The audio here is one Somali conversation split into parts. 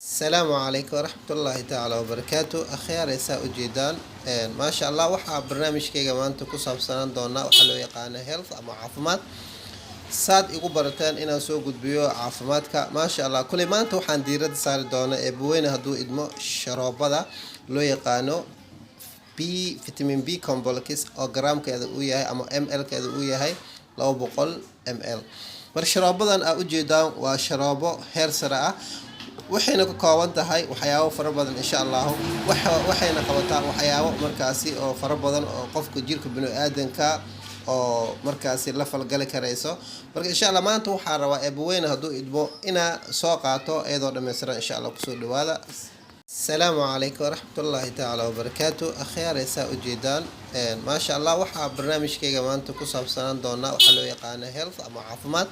السلام عليكم ورحمة الله تعالى وبركاته أخيار يساء جيدان ما شاء الله وحا برنامج كيغا maanta ku saabsanaan doonaa waxaa loo yaqaana health ama caafimaad saad igu barateen inaan soo gudbiyo caafimaadka maasha Allah kulli maanta waxaan diirada saari doonaa ee buweyne hadduu idmo sharoobada loo yaqaano vitamin B complex oo garaamkeeda uu yahay ama ml keeda uu yahay 200 ml mar sharoobadan aad u jeedaan waa sharoobo heer sare ah waxayna ka kooban tahay waxyaabo fara badan insha Allah waxayna qabataa waxyaabo markaasi oo fara badan oo qofka jirka bini'aadanka oo markaasi la falgali karayso marka insha Allah maanta waxaan rabaa eebweyn hadduu idmo ina soo qaato iyadoo dhameystiran insha Allah kusoo dhawaada السلام عليكم ورحمة الله تعالى وبركاته أخيار يساء جيدان ما شاء الله وحا برنامج كيغا maanta ku saabsanaan doonaa waxaa loo yaqaana health ama caafimaad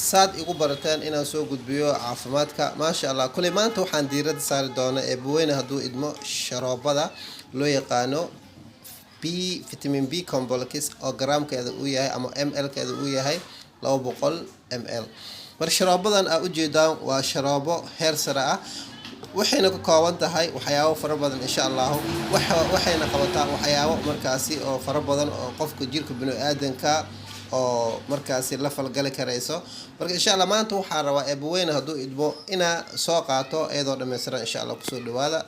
saad igu barateen inaan soo gudbiyo caafimaadka maasha Allah kulli maanta waxaan diirada saari doonaa ee buweyne hadduu idmo sharoobada loo yaqaano vitamin B complex oo garaamkeeda uu yahay ama ml keeda uu yahay 200 ml mar sharoobadan aad u jeedaan waa sharoobo heer sare ah waxayna ka kooban tahay waxyaabo fara badan insha Allah waxayna qabataa waxyaabo markaasi oo fara badan oo qofka jirka bini'aadanka oo markaasi la falgali karayso marka insha Allah maanta waxaan rabaa eebweyn hadduu idmo ina soo qaato iyadoo dhameystiran insha Allah kusoo dhawaada